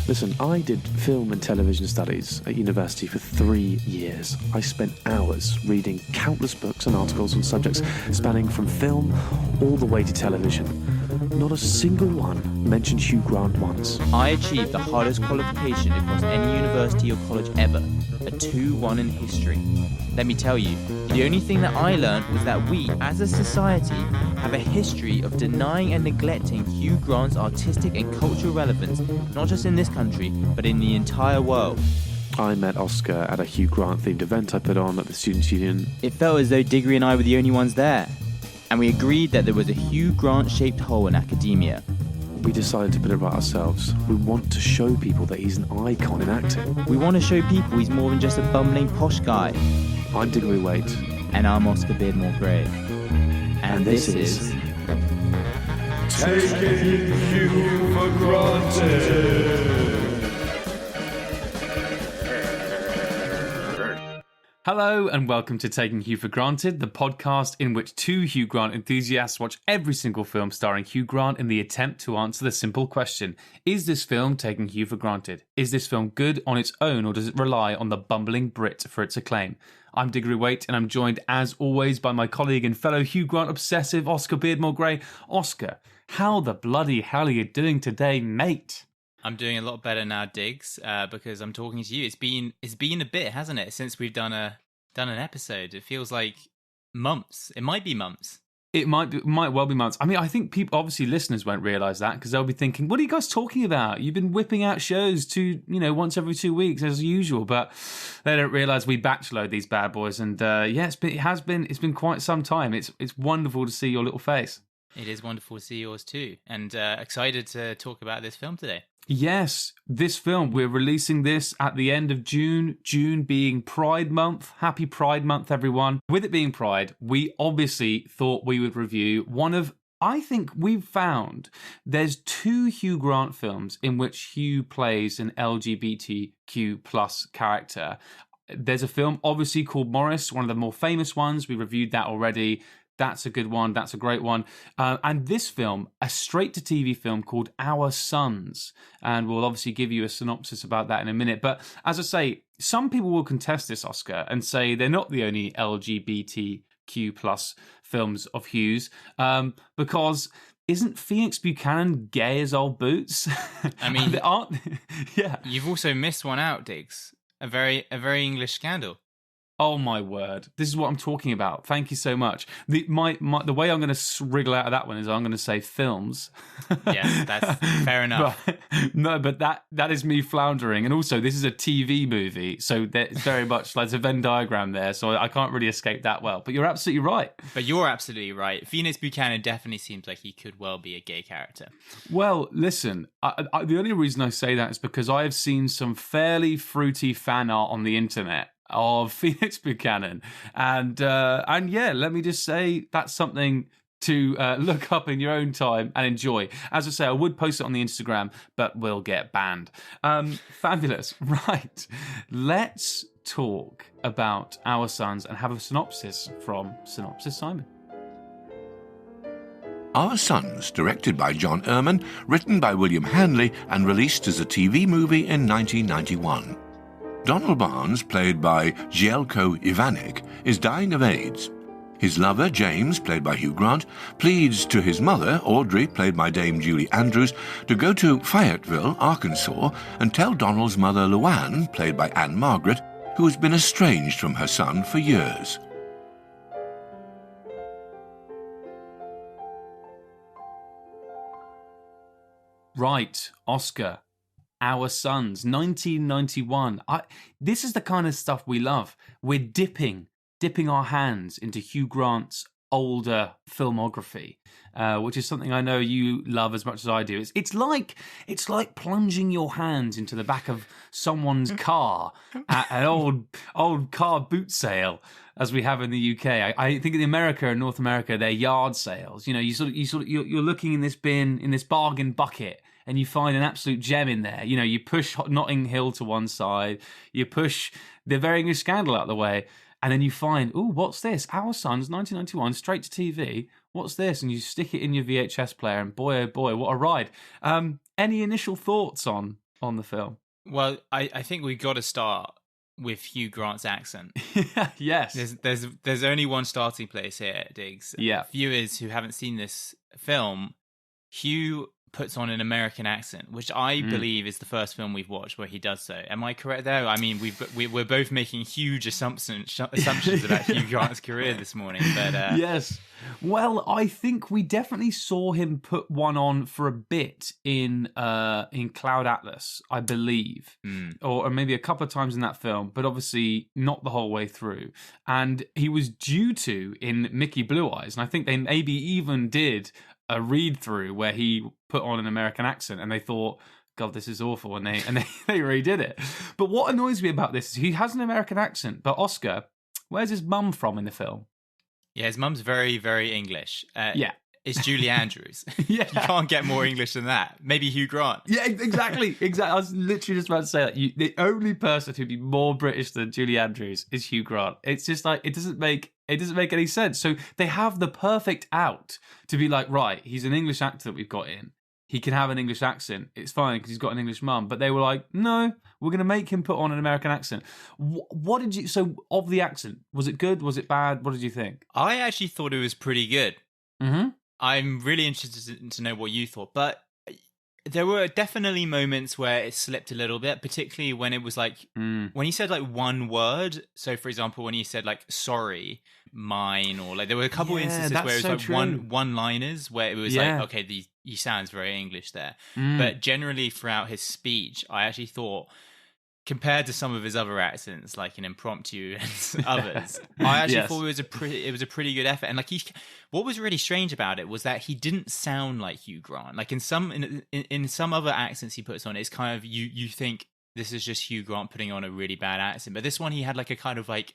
Listen, I did film and television studies at university for 3 years. I spent hours reading countless books and articles on subjects spanning from film all the way to television. Not a single one mentioned Hugh Grant once. I achieved the hardest qualification across any university or college ever, a 2-1 in history. Let me tell you, the only thing that I learned was that we, as a society, have a history of denying and neglecting Hugh Grant's artistic and cultural relevance, not just in this country, but in the entire world. I met Oscar at a Hugh Grant-themed event I put on at the Students' Union. It felt as though Diggory and I were the only ones there, and we agreed that there was a Hugh Grant-shaped hole in academia. We decided to put it right ourselves. We want to show people that he's an icon in acting. We want to show people he's more than just a bumbling posh guy. I'm Diggory Waite. And I'm Oscar Beardmore Gray. And this is... Taking Hugh for Granted. Hello and welcome to Taking Hugh for Granted, the podcast in which two Hugh Grant enthusiasts watch every single film starring Hugh Grant in the attempt to answer the simple question: is this film taking Hugh for granted? Is this film good on its own, or does it rely on the bumbling Brit for its acclaim? I'm Diggory Waite, and I'm joined as always by my colleague and fellow Hugh Grant obsessive Oscar Beardmore Gray. Oscar, how the bloody hell are you doing today, mate? I'm doing a lot better now, Diggs, because I'm talking to you. It's been a bit, hasn't it, since we've done an episode? It feels like months. It might be months. It might well be months. I mean, I think people, obviously listeners won't realise that because they'll be thinking, what are you guys talking about? You've been whipping out shows once every 2 weeks as usual, but they don't realise we backload these bad boys. And it's been quite some time. It's wonderful to see your little face. It is wonderful to see yours too, and excited to talk about this film today. Yes, this film, we're releasing this at the end of June, June being Pride Month. Happy Pride Month, everyone. With it being Pride, we obviously thought we would review I think we've found there's 2 Hugh Grant films in which Hugh plays an LGBTQ plus character. There's a film obviously called Morris, one of the more famous ones. We reviewed that already. That's a good one. That's a great one. And this film, a straight-to-TV film called Our Sons. And we'll obviously give you a synopsis about that in a minute. But as I say, some people will contest this, Oscar, and say they're not the only LGBTQ plus films of Hugh's, because isn't Phoenix Buchanan gay as old boots? I mean, yeah. You've also missed one out, Diggs. A very English scandal. Oh my word! This is what I'm talking about. Thank you so much. The way I'm going to wriggle out of that one is I'm going to say films. Yes, that's fair enough. but that is me floundering. And also, this is a TV movie, so there's very much like a Venn diagram there. So I can't really escape that well. But you're absolutely right. Phoenix Buchanan definitely seems like he could well be a gay character. Well, listen, the only reason I say that is because I have seen some fairly fruity fan art on the internet of Phoenix Buchanan, and yeah, let me just say that's something to look up in your own time and enjoy. As I say, I would post it on the Instagram, but we'll get banned. Fabulous. Right, let's talk about Our Sons and have a synopsis from Synopsis Simon. Our Sons, directed by John Erman, written by William Hanley, and released as a TV movie in 1991. Donald Barnes, played by Zeljko Ivanek, is dying of AIDS. His lover, James, played by Hugh Grant, pleads to his mother, Audrey, played by Dame Julie Andrews, to go to Fayetteville, Arkansas, and tell Donald's mother, Luanne, played by Ann-Margret, who has been estranged from her son for years. Right, Oscar. Our Sons, 1991. This is the kind of stuff we love. We're dipping our hands into Hugh Grant's older filmography, which is something I know you love as much as I do. It's like plunging your hands into the back of someone's car at an old car boot sale, as we have in the UK. I think in America and North America, they're yard sales. You know, you're looking in this bin, in this bargain bucket, and you find an absolute gem in there. You know, you push Notting Hill to one side, you push the Very English Scandal out of the way, and then you find, oh, what's this? Our Sons, 1991, straight to TV. What's this? And you stick it in your VHS player, and boy, oh boy, what a ride. Any initial thoughts on on the film? Well, I think we've got to start with Hugh Grant's accent. Yes. There's only one starting place here, Diggs. Yeah. Viewers who haven't seen this film, Hugh puts on an American accent, which I believe is the first film we've watched where he does so. Am I correct there? I mean, we're both making huge assumptions about Hugh Grant's career this morning. But yes. Well, I think we definitely saw him put one on for a bit in Cloud Atlas, I believe, or maybe a couple of times in that film, but obviously not the whole way through. And he was due to in Mickey Blue Eyes, and I think they maybe even did a read through where he put on an American accent, and they thought, God, this is awful, and they redid it. But what annoys me about this is he has an American accent, but Oscar, where's his mum from in the film? Yeah, his mum's very, very English. Yeah. It's Julie Andrews. Yeah. You can't get more English than that. Maybe Hugh Grant. Yeah, exactly. I was literally just about to say that. The only person who'd be more British than Julie Andrews is Hugh Grant. It's just like, it doesn't make any sense. So they have the perfect out to be like, right, he's an English actor that we've got in. He can have an English accent. It's fine because he's got an English mum. But they were like, no, we're going to make him put on an American accent. What did you... So, of the accent, was it good? Was it bad? What did you think? I actually thought it was pretty good. Mm-hmm. I'm really interested to know what you thought. But there were definitely moments where it slipped a little bit, particularly when it was like... When he said like one word. So, for example, when he said like, sorry... mine, or like there were a couple instances where it was like one-liners where it was like, okay, he sounds very English there. But generally throughout his speech, I actually thought, compared to some of his other accents, like in Impromptu and others, I actually thought it was a pretty good effort. And like what was really strange about it was that he didn't sound like Hugh Grant. Like in some other accents he puts on, it's kind of you think this is just Hugh Grant putting on a really bad accent, but this one he had like a kind of like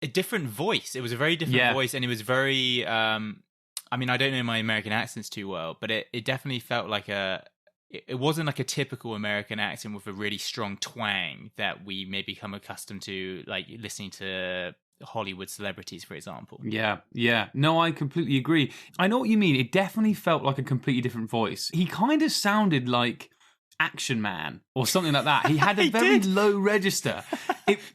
a different voice. It was a very different voice, and it was very I mean, I don't know my American accents too well, but it definitely felt like it wasn't like a typical American accent with a really strong twang that we may become accustomed to, like listening to Hollywood celebrities, for example. Yeah. No, I completely agree. I know what you mean. It definitely felt like a completely different voice. He kind of sounded like Action Man or something like that. He had a very low register.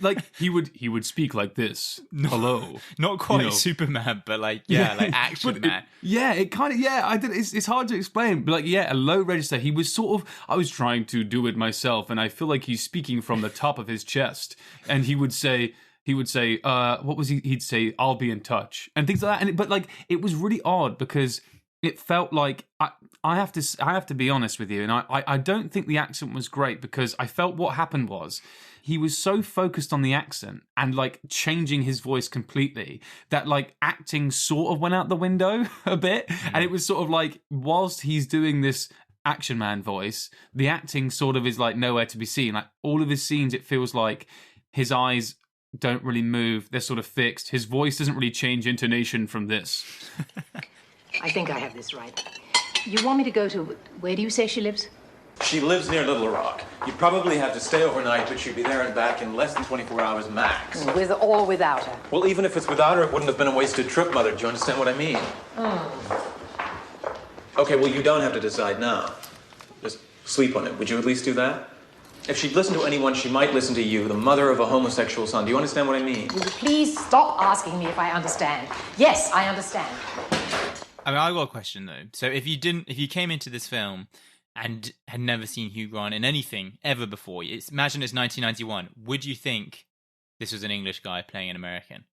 Like he would speak like this. Hello, not quite Superman, but like like Action Man. It kind of I did. It's hard to explain, but like a low register. He was sort of. I was trying to do it myself, and I feel like he's speaking from the top of his chest. And he would say, what was he? He'd say, "I'll be in touch," and things like that. But like it was really odd because it felt like I have to be honest with you, and I don't think the accent was great because I felt what happened was he was so focused on the accent and like changing his voice completely that like acting sort of went out the window a bit, and it was sort of like whilst he's doing this Action Man voice, the acting sort of is like nowhere to be seen. Like all of his scenes, it feels like his eyes don't really move; they're sort of fixed. His voice doesn't really change intonation from this. I think I have this right. You want me to go to... Where do you say she lives? She lives near Little Rock. You'd probably have to stay overnight, but she'd be there and back in less than 24 hours max. With or without her? Well, even if it's without her, it wouldn't have been a wasted trip, Mother. Do you understand what I mean? Okay, well, you don't have to decide now. Just sleep on it. Would you at least do that? If she'd listen to anyone, she might listen to you, the mother of a homosexual son. Do you understand what I mean? Will you please stop asking me if I understand? Yes, I understand. I mean, I got a question though. So if you came into this film and had never seen Hugh Grant in anything ever before, imagine it's 1991. Would you think this was an English guy playing an American?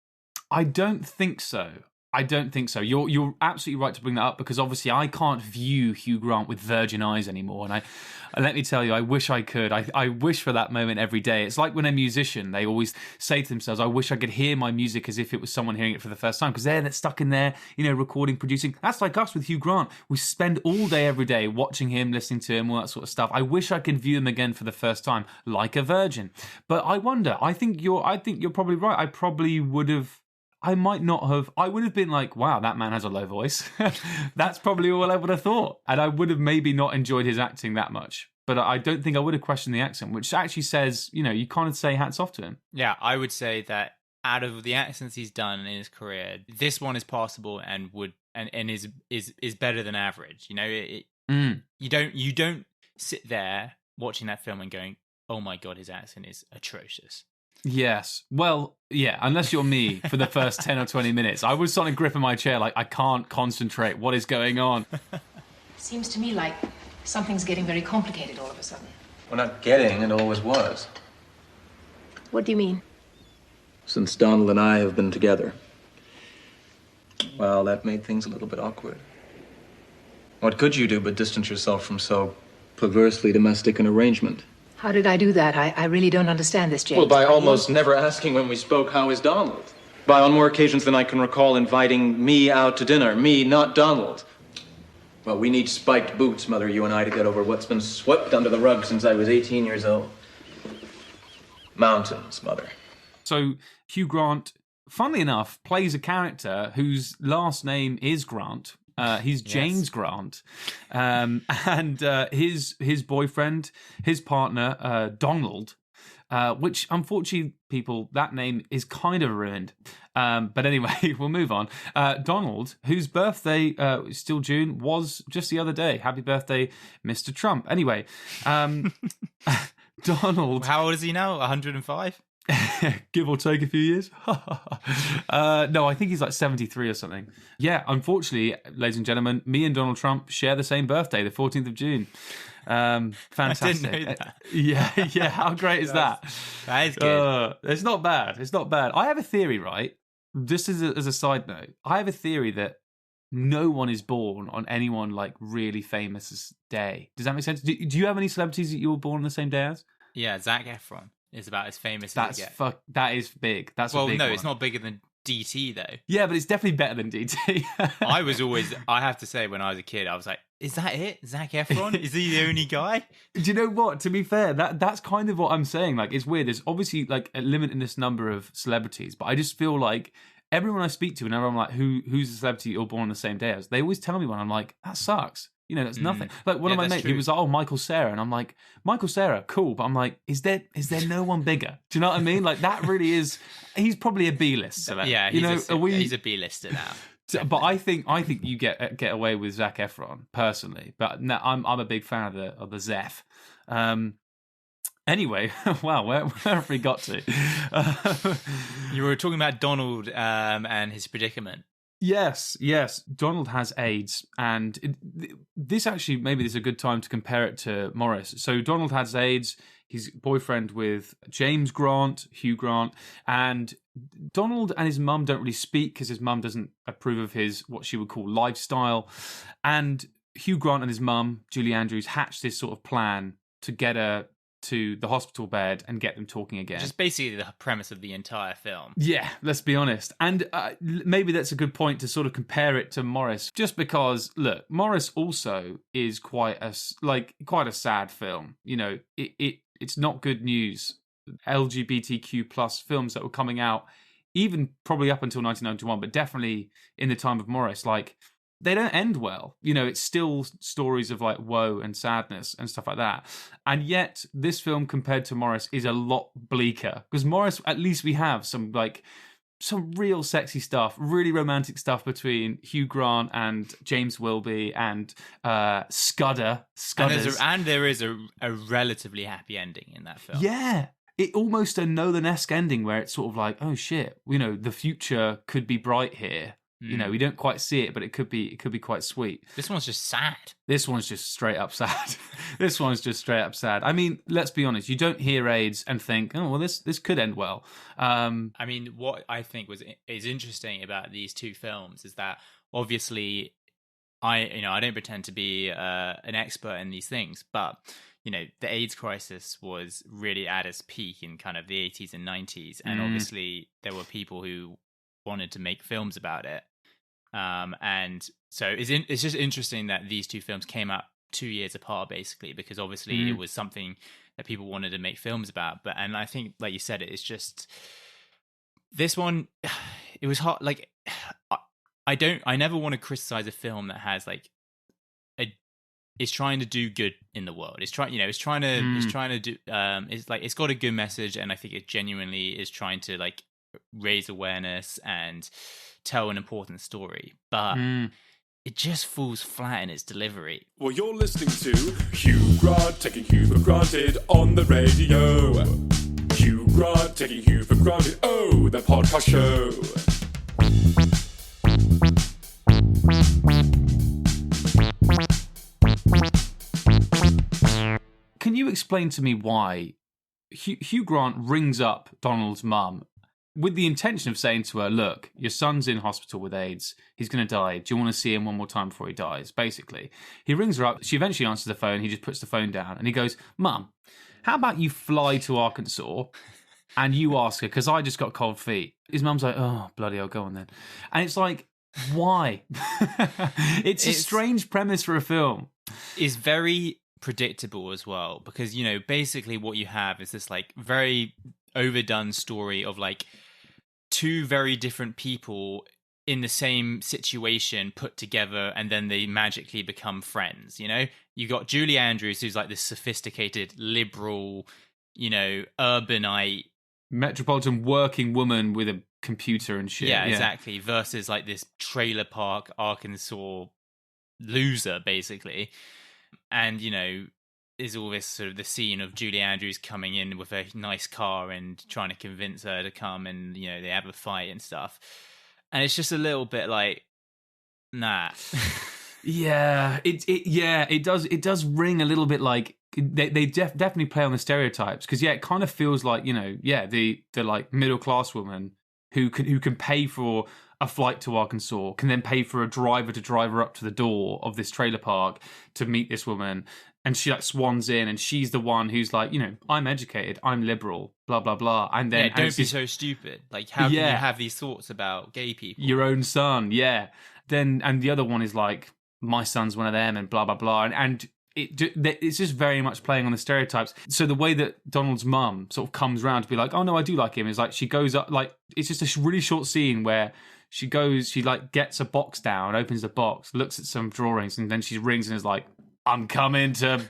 I don't think so. You're absolutely right to bring that up because obviously I can't view Hugh Grant with virgin eyes anymore, and let me tell you, I wish I could. I wish for that moment every day. It's like when a musician, they always say to themselves, I wish I could hear my music as if it was someone hearing it for the first time, because they're stuck in there, recording, producing. That's like us with Hugh Grant. We spend all day every day watching him, listening to him, all that sort of stuff. I wish I could view him again for the first time like a virgin. But I wonder, I think you're probably right. I probably would have. I would have been like, wow, that man has a low voice. That's probably all I would have thought. And I would have maybe not enjoyed his acting that much. But I don't think I would have questioned the accent, which actually says, you kind of say hats off to him. Yeah, I would say that out of the accents he's done in his career, this one is passable and is better than average. You don't sit there watching that film and going, oh my God, his accent is atrocious. Yes. Well, yeah, unless you're me for the first 10 or 20 minutes. I was sort of gripping my chair like, I can't concentrate. What is going on? Seems to me like something's getting very complicated all of a sudden. We're not getting, it always was. What do you mean? Since Donald and I have been together. Well, that made things a little bit awkward. What could you do but distance yourself from so perversely domestic an arrangement? How did I do that? I really don't understand this, James. Well, by almost never asking when we spoke, how is Donald? By on more occasions than I can recall inviting me out to dinner. Me, not Donald. Well, we need spiked boots, Mother, you and I, to get over what's been swept under the rug since I was 18 years old. Mountains, Mother. So Hugh Grant, funnily enough, plays a character whose last name is Grant. He's James Grant, and his boyfriend, his partner, Donald, which unfortunately, people, that name is kind of ruined. But anyway, we'll move on. Donald, whose birthday is still June, was just the other day. Happy birthday, Mr. Trump. Anyway, Donald. How old is he now? 105? Give or take a few years. No, I think he's like 73 or something. Yeah, unfortunately, ladies and gentlemen, me and Donald Trump share the same birthday, the 14th of June. Fantastic. I didn't know that. Yeah. How great is that? That is good. It's not bad. It's not bad. I have a theory, right? Just as a side note, I have a theory that no one is born on anyone like really famous day. Does that make sense? Do you have any celebrities that you were born on the same day as? Yeah, Zac Efron is about as famous as it gets. That is big. That's well, a big no, one. it's not bigger than DT though. Yeah, but it's definitely better than DT. I have to say, when I was a kid, I was like, is that it? Zac Efron? Is he the only guy? Do you know what? To be fair, that's kind of what I'm saying. Like, it's weird. There's obviously like a limited number of celebrities, but I just feel like everyone I speak to, whenever I'm like, who's a celebrity you're born on the same day as, they always tell me one. I'm like, that sucks. You know, that's nothing. Like one of my mates, he was like, oh, Michael Cera. And I'm like, Michael Cera, cool. But I'm like, is there no one bigger? Do you know what I mean? Like that really is, he's probably a B-list celebrity. Yeah, he's a B-lister now. But I think you get away with Zac Efron personally. But no, I'm a big fan of the Zeph. Anyway, wow, where have we got to? You were talking about Donald and his predicament. Yes. Donald has AIDS, and this actually, maybe this is a good time to compare it to Morris. So Donald has AIDS. He's boyfriend with James Grant, Hugh Grant, and Donald and his mum don't really speak because his mum doesn't approve of his, what she would call, lifestyle. And Hugh Grant and his mum, Julie Andrews, hatched this sort of plan to get her to the hospital bed and get them talking again. Which is basically the premise of the entire film. Yeah, let's be honest. And maybe that's a good point to sort of compare it to Morris, just because, look, Morris also is quite a sad film. You know, it's not good news. LGBTQ plus films that were coming out, even probably up until 1991, but definitely in the time of Morris, like, they don't end well. You know, it's still stories of like woe and sadness and stuff like that. And yet this film compared to Morris is a lot bleaker, because Morris, at least we have some real sexy stuff, really romantic stuff between Hugh Grant and James Wilby and Scudder. And there is a relatively happy ending in that film. Yeah. It almost a Nolan-esque ending where it's sort of like, oh shit, you know, the future could be bright here. You know, we don't quite see it, but it could be quite sweet. This one's just sad. This one's just straight up sad. I mean, let's be honest. You don't hear AIDS and think, oh, well, this could end well. I mean, what I think is interesting about these two films is that obviously, I don't pretend to be an expert in these things, but you know, the AIDS crisis was really at its peak in kind of the 80s and 90s, and obviously there were people who wanted to make films about it. And so it's just interesting that these two films came out 2 years apart, basically, because obviously it was something that people wanted to make films about. And I think, like you said, it's just this one. It was hard. Like, I never want to criticize a film that has like is trying to do good in the world. It's trying to do. It's like it's got a good message, and I think it genuinely is trying to like raise awareness and tell an important story, but it just falls flat in its delivery. Well, you're listening to Hugh Grant taking Hugh for granted on the radio. Hugh Grant taking Hugh for granted. Oh, the podcast show. Can you explain to me why Hugh Grant rings up Donald's mum with the intention of saying to her, look, your son's in hospital with AIDS. He's going to die. Do you want to see him one more time before he dies? Basically, he rings her up. She eventually answers the phone. He just puts the phone down and he goes, Mum, how about you fly to Arkansas and you ask her, because I just got cold feet. His mum's like, oh, bloody hell, go on then. And it's like, why? It's a strange premise for a film. It's very predictable as well, because, you know, basically what you have is this like very overdone story of like two very different people in the same situation put together, and then they magically become friends. You know, you got Julie Andrews, who's like this sophisticated liberal, you know, urbanite metropolitan working woman with a computer and shit. Yeah, exactly. Versus like this trailer park Arkansas loser, basically. And, you know, there's all this sort of the scene of Julie Andrews coming in with a nice car and trying to convince her to come, and, you know, they have a fight and stuff. And it's just a little bit like, nah. Yeah, it does ring a little bit like they definitely play on the stereotypes, because it kind of feels like, you know, the like middle class woman who can pay for a flight to Arkansas, can then pay for a driver to drive her up to the door of this trailer park to meet this woman, and she like swans in, and she's the one who's like, you know, I'm educated, I'm liberal, blah blah blah, and then don't be so stupid. Like, how can you have these thoughts about gay people? Your own son, Then and the other one is like, my son's one of them, and blah blah blah, and it's just very much playing on the stereotypes. So the way that Donald's mum sort of comes around to be like, oh no, I do like him, is like she goes up, like it's just a really short scene where she like gets a box down, opens the box, looks at some drawings, and then she rings and is like, I'm coming to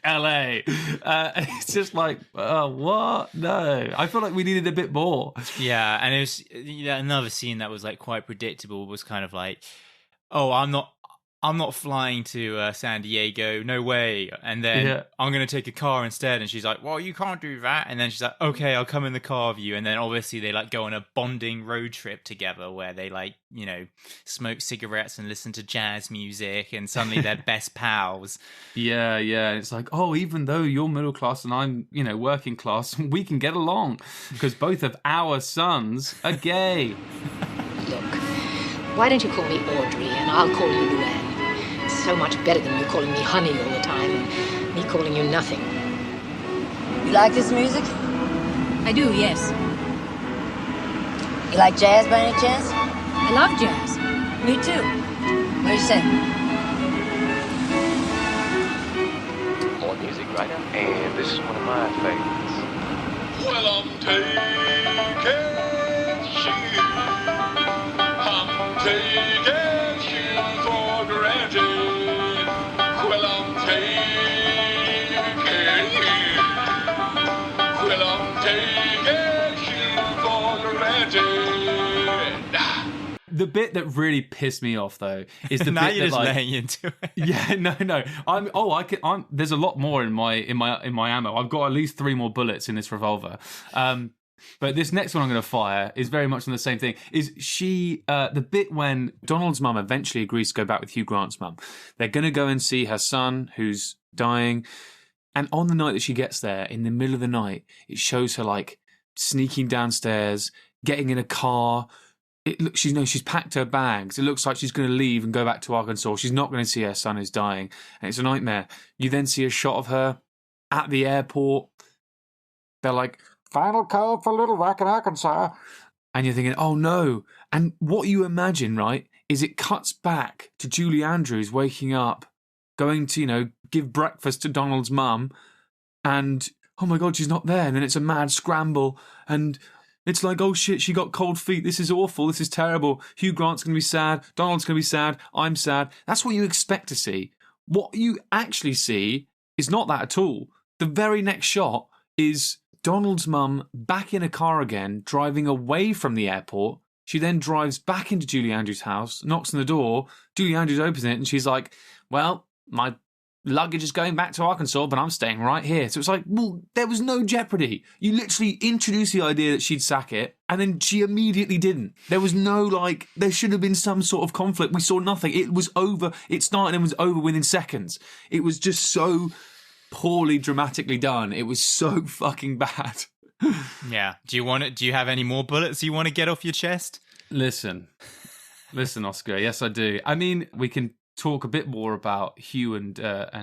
LA. It's just like, what? No. I feel like we needed a bit more. Yeah, and it was another scene that was like quite predictable, was kind of like, oh, I'm not flying to San Diego, no way. And then I'm going to take a car instead. And she's like, well, you can't do that. And then she's like, okay, I'll come in the car with you. And then obviously they like go on a bonding road trip together where they like, you know, smoke cigarettes and listen to jazz music, and suddenly they're best pals. Yeah. It's like, oh, even though you're middle class and I'm, you know, working class, we can get along because both of our sons are gay. Look, why don't you call me Audrey and I'll call you Luanne? It's so much better than you calling me honey all the time and me calling you nothing. You like this music? I do, yes. You like jazz by any chance? I love jazz. Me too. What do you say? More music writer, and this is one of my favorites. Well, I'm taking you. I'm taking you for granted. Well, I'm taking you. Well, I'm taking you for granted. The bit that really pissed me off, though, is the now bit you're that, just like, laying into it. Yeah, no. There's a lot more in my ammo. I've got at least 3 more bullets in this revolver. But this next one I'm going to fire is very much on the same thing. Is she the bit when Donald's mum eventually agrees to go back with Hugh Grant's mum? They're going to go and see her son who's dying, and on the night that she gets there, in the middle of the night, it shows her like sneaking downstairs, getting in a car. She's packed her bags. It looks like she's going to leave and go back to Arkansas. She's not going to see her son who's dying, and it's a nightmare. You then see a shot of her at the airport. They're like, final call for Little Rock in Arkansas. And you're thinking, oh no. And what you imagine, right, is it cuts back to Julie Andrews waking up, going to, you know, give breakfast to Donald's mum, and oh my God, she's not there. And then it's a mad scramble, and it's like, oh shit, she got cold feet. This is awful. This is terrible. Hugh Grant's going to be sad. Donald's going to be sad. I'm sad. That's what you expect to see. What you actually see is not that at all. The very next shot is Donald's mum back in a car again, driving away from the airport She then drives back into Julie Andrews' house, knocks on the door. Julie Andrews opens it, and she's like, well, my luggage is going back to Arkansas, but I'm staying right here. So it's like, well, there was no jeopardy. You literally introduced the idea that she'd sack it, and then she immediately didn't. There was no, like, there should have been some sort of conflict. We saw nothing. It was over. It started and was over within seconds. It was just so poorly dramatically done. It was so fucking bad. Yeah. Do you have any more bullets you want to get off your chest? Listen, Oscar. Yes, I do. I mean, we can talk a bit more about Hugh and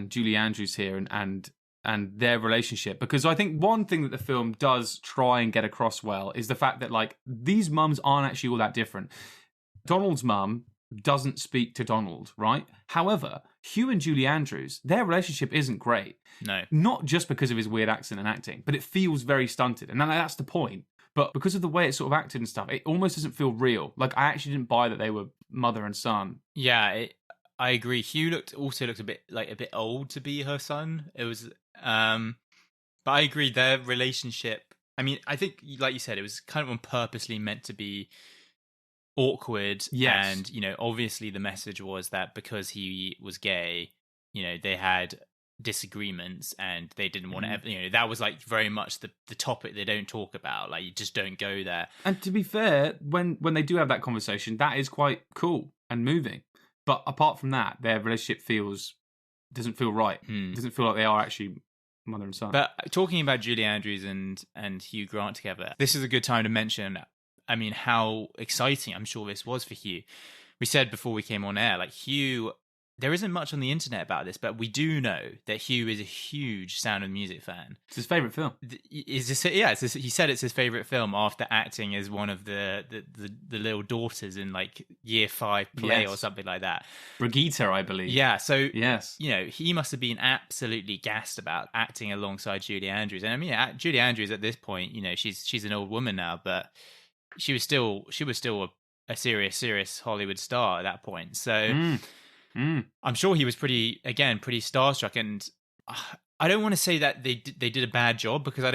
Julie Andrews here and their relationship, because I think one thing that the film does try and get across well is the fact that, like, these mums aren't actually all that different. Donald's mum doesn't speak to Donald, right? However, Hugh and Julie Andrews, their relationship isn't great. No. Not just because of his weird accent and acting, but it feels very stunted. And that's the point. But because of the way it's sort of acted and stuff, it almost doesn't feel real. Like, I actually didn't buy that they were mother and son. Yeah, I agree. Hugh also looked a bit old to be her son. It was, but I agree, their relationship. I mean, I think, like you said, it was kind of on purposely meant to be awkward. Yes. And, you know, obviously the message was that because he was gay, you know, they had disagreements and they didn't want to ever, you know, that was like very much the topic they don't talk about. Like, you just don't go there. And to be fair, when they do have that conversation, that is quite cool and moving. But apart from that, their relationship doesn't feel right. Doesn't feel like they are actually mother and son. But talking about Julie Andrews and Hugh Grant together, this is a good time to mention, I mean, how exciting I'm sure this was for Hugh. We said before we came on air, like, Hugh, there isn't much on the internet about this, but we do know that Hugh is a huge Sound of Music fan. It's his favourite film. He said it's his favourite film after acting as one of the little daughters in, like, Year 5 play or something like that. Brigitte, I believe. Yeah, so, yes, you know, he must have been absolutely gassed about acting alongside Julie Andrews. And I mean, Julie Andrews at this point, you know, she's an old woman now, but she was still a serious Hollywood star at that point. So I'm sure he was pretty starstruck, and I don't want to say that they did a bad job, because I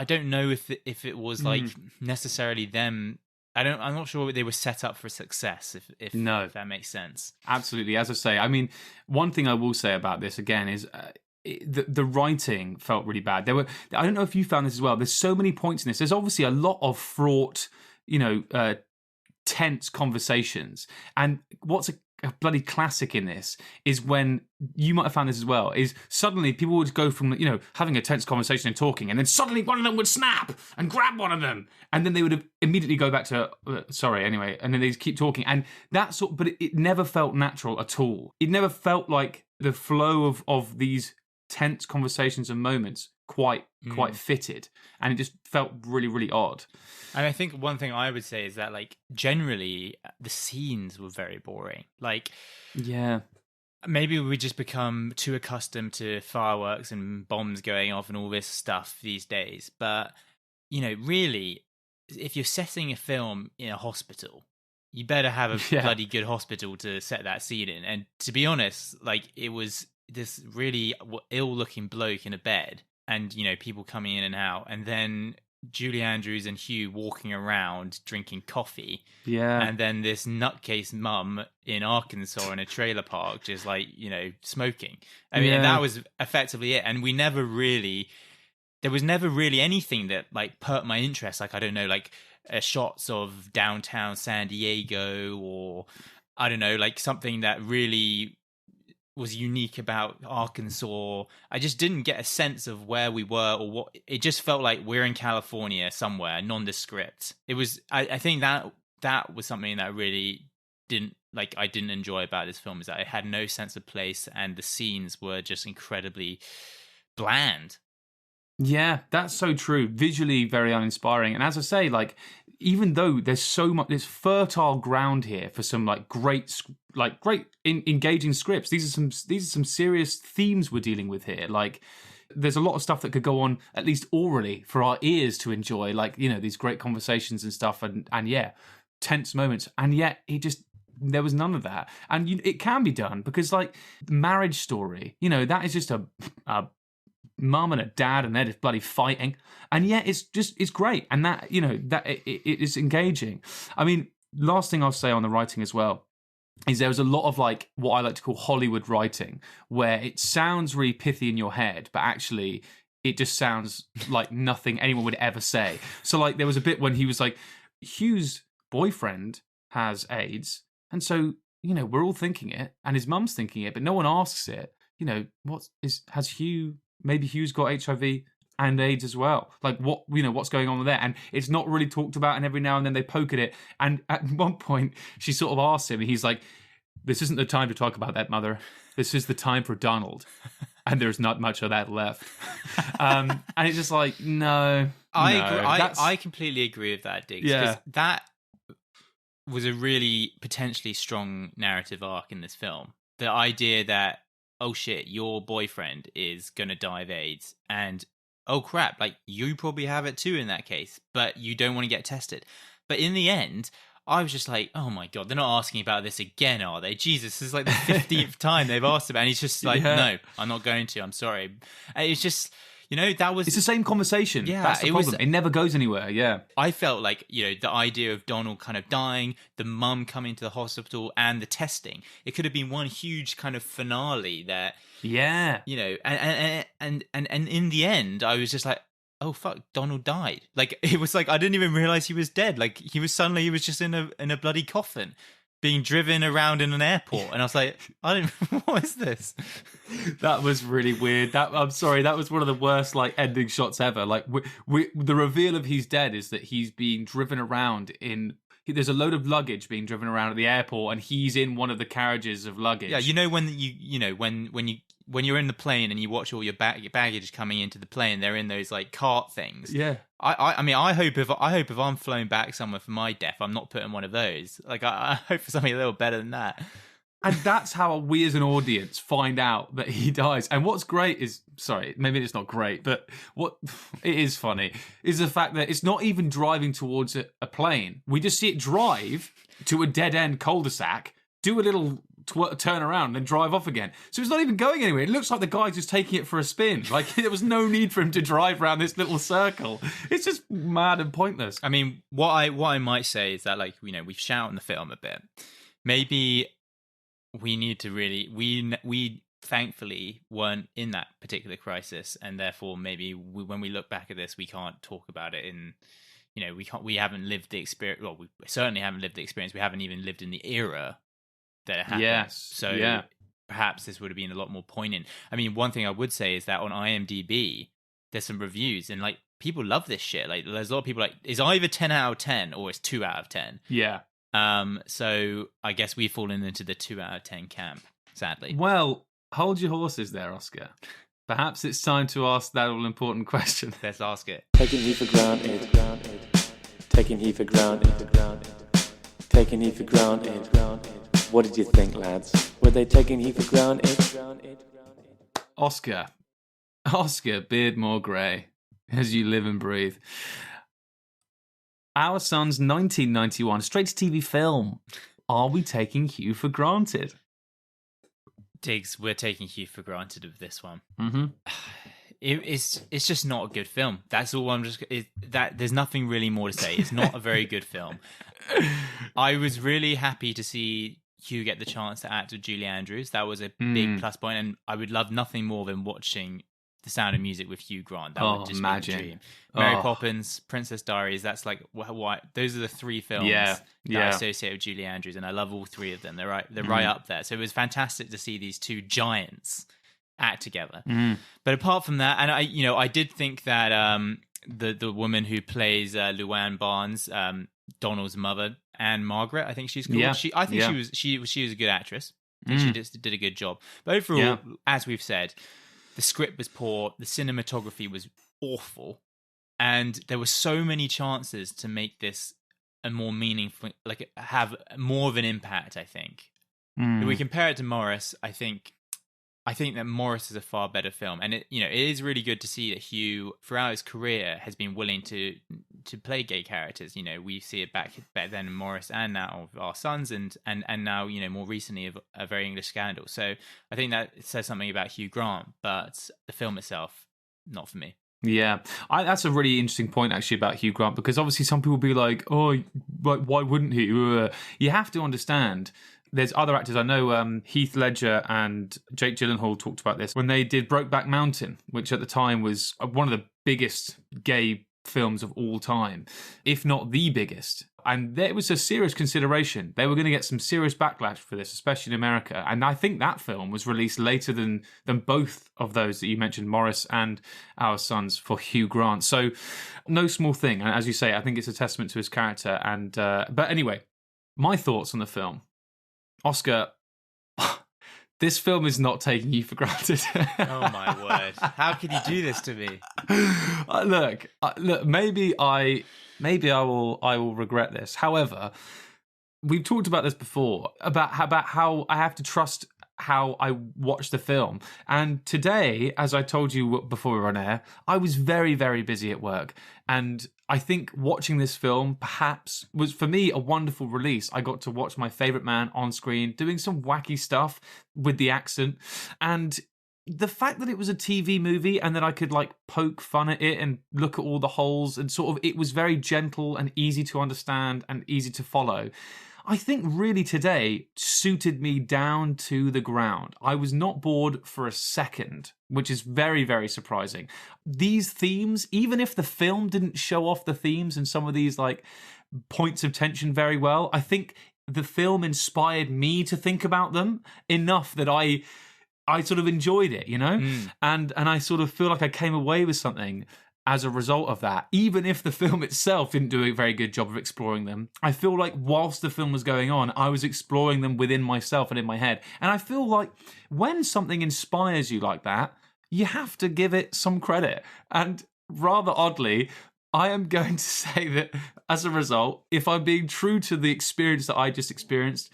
don't know if it was like necessarily them. I'm not sure they were set up for success, if that makes sense. Absolutely. As I say, I mean, one thing I will say about this again is the writing felt really bad. I don't know if you found this as well. There's so many points in this. There's obviously a lot of fraught, you know, tense conversations. And what's a bloody classic in this is when, you might have found this as well, is suddenly people would go from, you know, having a tense conversation and talking, and then suddenly one of them would snap and grab one of them, and then they would immediately go back to sorry anyway, and then they just keep talking, and that sort. But it never felt natural at all. It never felt like the flow of these tense conversations and moments quite fitted, and it just felt really, really odd. And I think one thing I would say is that, like, generally the scenes were very boring. Like, yeah, maybe we just become too accustomed to fireworks and bombs going off and all this stuff these days. But, you know, really, if you're setting a film in a hospital, you better have a bloody good hospital to set that scene in. And to be honest, like, it was this really ill-looking bloke in a bed, and, you know, people coming in and out, and then Julie Andrews and Hugh walking around drinking coffee. Yeah. And then this nutcase mum in Arkansas in a trailer park just, like, you know, smoking. I mean, and that was effectively it. And there was never really anything that, like, perked my interest. Like, I don't know, like, shots of downtown San Diego, or I don't know, like, something that really was unique about Arkansas. I just didn't get a sense of where we were or what. It just felt like we're in California somewhere, nondescript. It was. I think that was something that really I didn't enjoy about this film, is that it had no sense of place, and the scenes were just incredibly bland. Yeah, that's so true. Visually very uninspiring. And as I say, like, even though there's fertile ground here for some great engaging scripts. These are some serious themes we're dealing with here. Like, there's a lot of stuff that could go on, at least orally, for our ears to enjoy. Like, you know, these great conversations and stuff, and yeah, tense moments. And yet there was none of that. And it can be done, because, like, Marriage Story, you know, that is just a mum and a dad, and they're just bloody fighting. And yeah, it's great. And that, that it is engaging. I mean, last thing I'll say on the writing as well is there was a lot of like what I like to call Hollywood writing, where it sounds really pithy in your head, but actually it just sounds like nothing anyone would ever say. So like there was a bit when he was like, Hugh's boyfriend has AIDS, and so we're all thinking it, and his mum's thinking it, but no one asks it. Maybe Hugh's got HIV and AIDS as well. Like what's going on there? And it's not really talked about, and every now and then they poke at it. And at one point she sort of asks him, and he's like, "This isn't the time to talk about that, mother. This is the time for Donald." And there's not much of that left. And it's just like, no. I completely agree with that, Diggs. Yeah. Because that was a really potentially strong narrative arc in this film. The idea that, oh shit, your boyfriend is going to die of AIDS, and oh crap, like you probably have it too in that case, but you don't want to get tested. But in the end, I was just like, oh my God, they're not asking about this again, are they? Jesus, this is like the 15th time they've asked about it. And he's just like, no, I'm not going to, I'm sorry. And it's just, it's the same conversation. Yeah, that's the problem. It never goes anywhere. Yeah. I felt like, the idea of Donald kind of dying, the mum coming to the hospital, and the testing, it could have been one huge kind of finale that, yeah, and in the end, I was just like, oh fuck, Donald died. Like it was like I didn't even realize he was dead. Like he was just in a bloody coffin, being driven around in an airport, and I was like, what is this? That was really weird. I'm sorry, that was one of the worst like ending shots ever. Like the reveal of he's dead is that he's being driven around in. There's a load of luggage being driven around at the airport, and he's in one of the carriages of luggage. Yeah, when you're in the plane and you watch all your baggage coming into the plane, they're in those like cart things. Yeah. I mean, I hope if I'm flown back somewhere for my death, I'm not putting one of those. Like I hope for something a little better than that. And that's how we as an audience find out that he dies. And what's great is, sorry, maybe it's not great, but what it is funny is the fact that it's not even driving towards a plane. We just see it drive to a dead-end cul-de-sac, do a little turn around, and then drive off again. So it's not even going anywhere. It looks like the guy's just taking it for a spin. Like there was no need for him to drive around this little circle. It's just mad and pointless. I mean, what I might say is that, like, we've shouted on the film a bit. Maybe we need to really we thankfully weren't in that particular crisis, and therefore maybe when we look back at this, we can't talk about it in we haven't lived the experience. Well, we certainly haven't lived the experience. We haven't even lived in the era that it happened. Yes. So perhaps this would have been a lot more poignant. I mean, one thing I would say is that on IMDb there's some reviews, and like people love this shit. Like there's a lot of people like, it's either 10 out of 10 or it's 2 out of 10. Yeah. So I guess we've fallen into the 2 out of 10 camp, sadly. Well, hold your horses there, Oscar. Perhaps it's time to ask that all-important question. Let's ask it. Taking he for granted. Taking he for granted. Taking he for granted. What did you think, lads? Were they taking he for granted? Oscar, Beardmore Grey, as you live and breathe. Our son's 1991 straight-to-TV film. Are we taking Hugh for granted? Diggs, we're taking Hugh for granted of this one. Mm-hmm. It's just not a good film. That's all there's nothing really more to say. It's not a very good film. I was really happy to see Hugh get the chance to act with Julie Andrews. That was a big plus point, and I would love nothing more than watching The Sound of Music with Hugh Grant. That would just be a dream. Mary Poppins, Princess Diaries, that's like what those are the 3 films that I associate with Julie Andrews, and I love all 3 of them. They're right up there. So it was fantastic to see these 2 giants act together. But apart from that, and I did think that the woman who plays Luanne Barnes, Donald's mother, Ann-Margret, I think she's called. Yeah. She was a good actress. I think she just did a good job. But overall, as we've said, the script was poor, the cinematography was awful, and there were so many chances to make this a more meaningful, like have more of an impact. I think if we compare it to Morris, I think that Morris is a far better film, and it is really good to see that Hugh throughout his career has been willing to play gay characters. We see it back then in Morris, and now of Our Sons, and now more recently of A Very English Scandal. So I think that says something about Hugh Grant, but the film itself not for me. Yeah, that's a really interesting point actually about Hugh Grant, because obviously some people will be like, oh, why wouldn't he? You have to understand. There's other actors. I know Heath Ledger and Jake Gyllenhaal talked about this when they did Brokeback Mountain, which at the time was one of the biggest gay films of all time, if not the biggest. And there was a serious consideration. They were going to get some serious backlash for this, especially in America. And I think that film was released later than both of those that you mentioned, Morris and Our Sons, for Hugh Grant. So no small thing. And as you say, I think it's a testament to his character. And but anyway, my thoughts on the film. Oscar, this film is not taking you for granted. Oh my word! How could you do this to me? Look. Maybe I will regret this. However, we've talked about this before about how I have to trust how I watch the film. And today, as I told you before we were on air, I was very, very busy at work. And I think watching this film perhaps was, for me, a wonderful release. I got to watch my favourite man on screen doing some wacky stuff with the accent. And the fact that it was a TV movie and that I could like poke fun at it and look at all the holes and sort of, it was very gentle and easy to understand and easy to follow, I think really today suited me down to the ground. I was not bored for a second, which is very, very surprising. These themes, even if the film didn't show off the themes and some of these like points of tension very well, I think the film inspired me to think about them enough that I sort of enjoyed it, you know? And I sort of feel like I came away with something as a result of that. Even if the film itself didn't do a very good job of exploring them, I feel like whilst the film was going on, I was exploring them within myself and in my head. And I feel like when something inspires you like that, you have to give it some credit. And rather oddly, I am going to say that as a result, if I'm being true to the experience that I just experienced,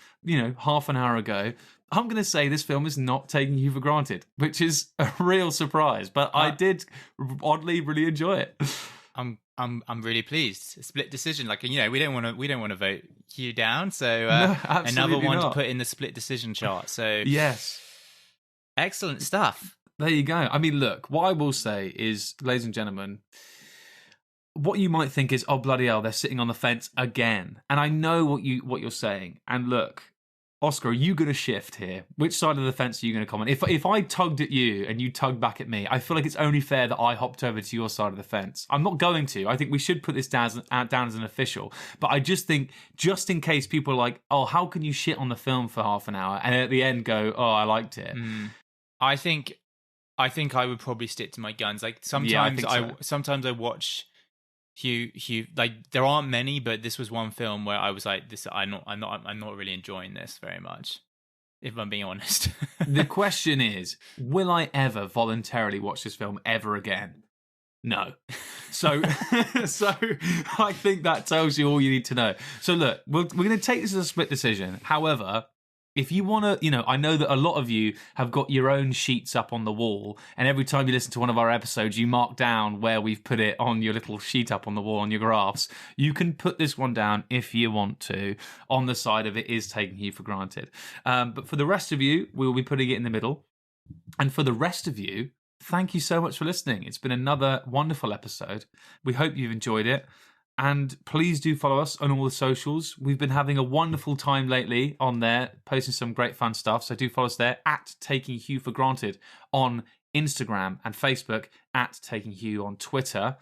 half an hour ago, I'm going to say this film is not taking you for granted, which is a real surprise. But I did oddly really enjoy it. I'm really pleased. Split decision, we don't want to vote Hugh down. So no, another one not. to put in the split decision chart. So yes, excellent stuff. There you go. I mean, look, what I will say is, ladies and gentlemen, what you might think is, oh bloody hell, they're sitting on the fence again. And I know what you're saying. And look, Oscar, are you going to shift here? Which side of the fence are you going to come on? If I tugged at you and you tugged back at me, I feel like it's only fair that I hopped over to your side of the fence. I'm not going to. I think we should put this down as an official. But I just think, just in case people are like, oh, how can you shit on the film for half an hour and at the end go, oh, I liked it. I think I would probably stick to my guns. Like sometimes sometimes I watch Hugh, like there aren't many, but this was one film where I was like, "This, I'm not really enjoying this very much." If I'm being honest. The question is, will I ever voluntarily watch this film ever again? No. So I think that tells you all you need to know. So look, we're going to take this as a split decision. However, if you want to, I know that a lot of you have got your own sheets up on the wall, and every time you listen to one of our episodes, you mark down where we've put it on your little sheet up on the wall on your graphs. You can put this one down if you want to on the side of it is taking you for granted. But for the rest of you, we'll be putting it in the middle. And for the rest of you, thank you so much for listening. It's been another wonderful episode. We hope you've enjoyed it. And please do follow us on all the socials. We've been having a wonderful time lately on there, posting some great fun stuff. So do follow us there at Taking Hugh for Granted on Instagram and Facebook, at Taking Hugh on Twitter.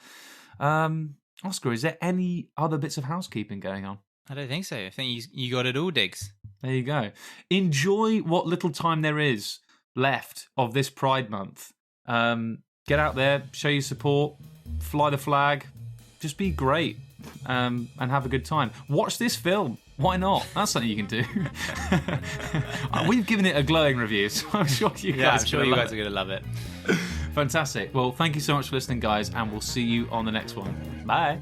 Oscar, is there any other bits of housekeeping going on? I don't think so. I think you got it all, Diggs. There you go. Enjoy what little time there is left of this Pride Month. Get out there, show your support, fly the flag, just be great. And have a good time. Watch this film. Why not? That's something you can do. We've given it a glowing review, so I'm sure you guys are going to love it. Fantastic. Well, thank you so much for listening, guys, and we'll see you on the next one. Bye.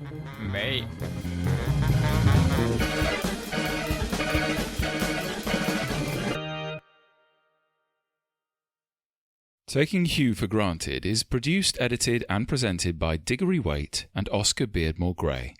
Bye. Taking Hugh for Granted is produced, edited and presented by Diggory Waite and Oscar Beardmore Gray.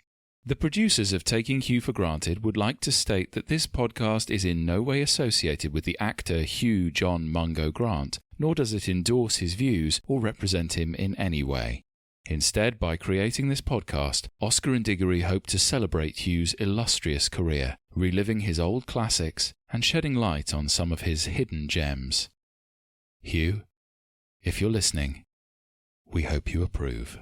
The producers of Taking Hugh for Granted would like to state that this podcast is in no way associated with the actor Hugh John Mungo Grant, nor does it endorse his views or represent him in any way. Instead, by creating this podcast, Oscar and Diggory hope to celebrate Hugh's illustrious career, reliving his old classics and shedding light on some of his hidden gems. Hugh, if you're listening, we hope you approve.